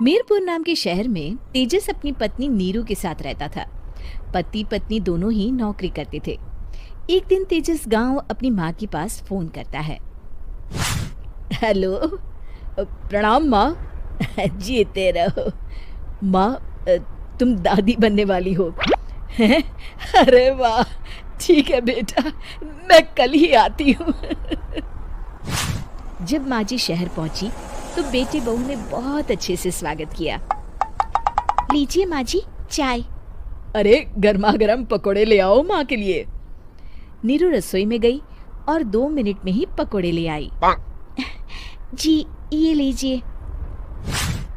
मीरपुर नाम के शहर में तेजस अपनी पत्नी नीरू के साथ रहता था। पति पत्नी दोनों ही नौकरी करते थे। एक दिन तेजस गांव अपनी माँ के पास फोन करता है। हेलो, प्रणाम माँ। जीते रहो माँ, तुम दादी बनने वाली हो। अरे वाह, ठीक है बेटा, मैं कल ही आती हूँ। जब माँ जी शहर पहुंची तो बेटे बहू ने बहुत अच्छे से स्वागत किया। लीजिए माँ जी, चाय। अरे गर्मा गर्म पकोड़े ले आओ माँ के लिए। नीरू रसोई में गई और 2 मिनट में ही पकोड़े ले आई। जी ये लीजिए।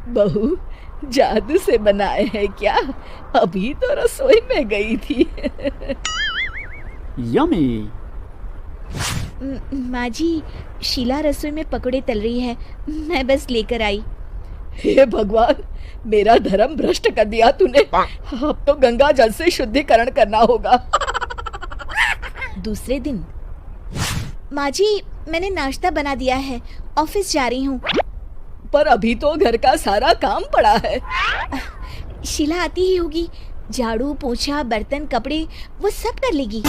बहू, जादू से बनाए हैं क्या? अभी तो रसोई में गई थी। यम्मी। माँ जी, शीला रसोई में पकोड़े तल रही है, मैं बस लेकर आई। हे भगवान, मेरा धर्म भ्रष्ट कर दिया तूने। अब तो गंगा जल से शुद्धिकरण करना होगा। दूसरे दिन, माँ जी मैंने नाश्ता बना दिया है, ऑफिस जा रही हूँ। पर अभी तो घर का सारा काम पड़ा है। शीला आती ही होगी, झाड़ू पोछा बर्तन कपड़े वो सब कर लेगी।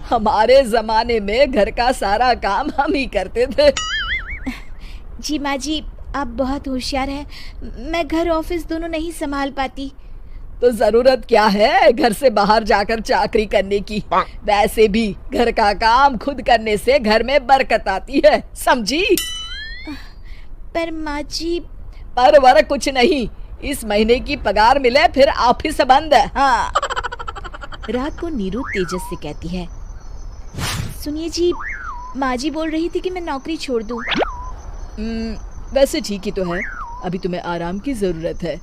हमारे जमाने में घर का सारा काम हम ही करते थे। जी माँ जी, आप बहुत होशियार हैं, मैं घर ऑफिस दोनों नहीं संभाल पाती। तो जरूरत क्या है घर से बाहर जाकर चाकरी करने की? वैसे भी घर का काम खुद करने से घर में बरकत आती है, समझी? पर माँ जी। पर वर कुछ नहीं, इस महीने की पगार मिले फिर ऑफिस बंद है। हाँ। रात को नीरू तेजस से कहती है, सुनिए जी, माँ जी बोल रही थी कि मैं नौकरी छोड़ दूं। वैसे ठीक ही तो है, अभी तुम्हें आराम की जरूरत है।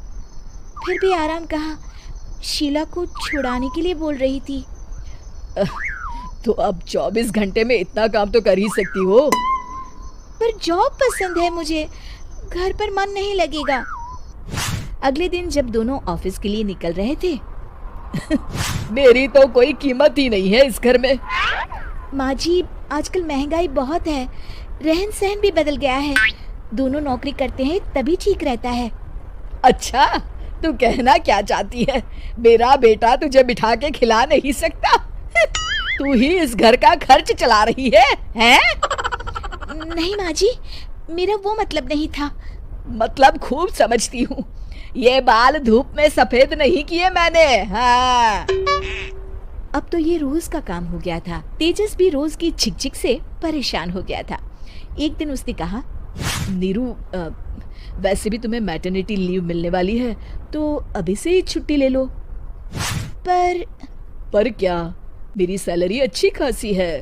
फिर भी आराम कहाँ, शीला को छुड़ाने के लिए बोल रही थी। तो अब 24 घंटे में इतना काम तो कर ही सकती हो। पर जॉब पसंद है मुझे, घर पर मन नहीं लगेगा। अगले दिन जब दोनों ऑफिस के लिए निकल रहे थे, मेरी तो कोई कीमत ही नहीं है इस घर में। माँ जी, आजकल महंगाई बहुत है, रहन सहन भी बदल गया है, दोनों नौकरी करते हैं तभी ठीक रहता है। अच्छा, तू कहना क्या चाहती है? मेरा बेटा तुझे बिठा के खिला नहीं सकता? तू ही इस घर का खर्च चला रही है, हैं? नहीं माँ जी, मेरा वो मतलब नहीं था। मतलब खूब समझती हूँ, ये बाल धूप में सफेद नहीं किए मैंने। हाँ। अब तो ये रोज का काम हो गया था। तेजस भी रोज की झिकझिक से परेशान हो गया था। एक दिन उसने कहा, नीरू, वैसे भी तुम्हें मैटरनिटी लीव मिलने वाली है, तो अभी से ही छुट्टी ले लो। पर क्या, मेरी सैलरी अच्छी खासी है।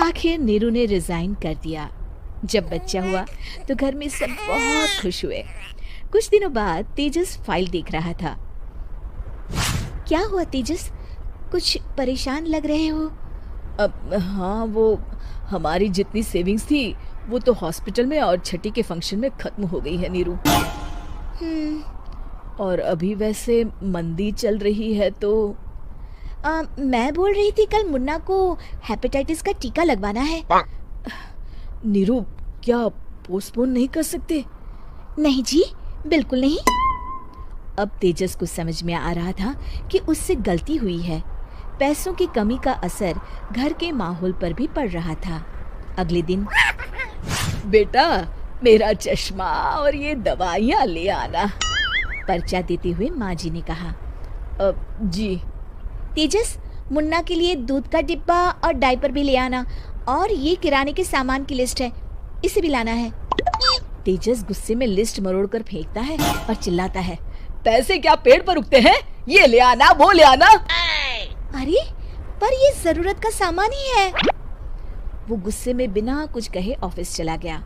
आखिर नीरू ने रिजाइन कर दिया। जब बच्चा हुआ तो घर में सब बहुत खुश हुए। कुछ दिनों बाद तेजस फाइल देख रहा था। क्या हुआ तेजस, कुछ परेशान लग रहे हो? हाँ, वो हमारी जितनी सेविंग्स थी वो तो हॉस्पिटल में और छठी के फंक्शन में खत्म हो गई है नीरू। और अभी वैसे मंदी चल रही है तो मैं बोल रही थी कल मुन्ना को हेपेटाइटिस का टीका लगवाना है। नीरू, क्या पोस्टपोन नहीं कर सकते? नहीं जी, बिल्कुल नहीं। अब तेजस को समझ में आ रहा था कि उससे गलती हुई है। पैसों की कमी का असर घर के माहौल पर भी पड़ रहा था। अगले दिन, बेटा मेरा चश्मा और ये दवाइयाँ ले आना, पर्चा देते हुए माँ जी ने कहा। जी। तेजस, मुन्ना के लिए दूध का डिब्बा और डायपर भी ले आना, और ये किराने के सामान की लिस्ट है, इसे भी लाना है। तेजस गुस्से में लिस्ट मरोड़कर फेंकता है और चिल्लाता है, पैसे क्या पेड़ पर उगते हैं? ये ले आना, वो ले आना। अरे पर ये जरूरत का सामान ही है। वो गुस्से में बिना कुछ कहे ऑफिस चला गया।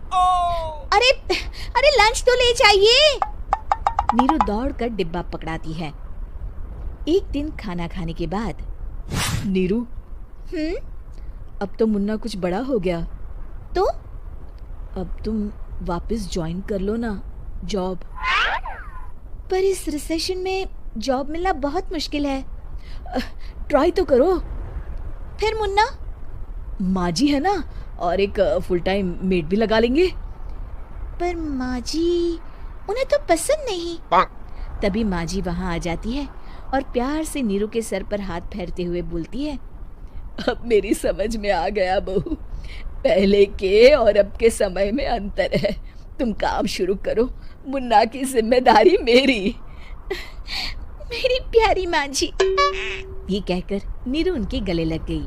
अरे अरे लंच तो ले जाइए। नीरू दौड़कर डिब्बा पकड़ाती है। एक दिन खाना खाने के बाद, नीरू, अब तो मुन्ना कुछ बड़ा हो गया, तो अब तुम वापस ज्वाइन कर लो ना जॉब। पर इस रिसेशन में जॉब मिलना बहुत मुश्किल है। ट्राई तो करो। फिर मुन्ना? माँ जी है ना, और एक फुल टाइम मेड भी लगा लेंगे। पर माँ जी, उन्हें तो पसंद नहीं। तभी माँ जी वहाँ आ जाती है और प्यार से नीरू के सर पर हाथ फेरते हुए बोलती है, अब मेरी समझ में आ गया बहू, पहले के और अब के समय में अंतर है। तुम काम शुरू करो, मुन्ना की जिम्मेदारी मेरी। मेरी प्यारी माँ जी। ये कहकर नीरू उनके गले लग गई।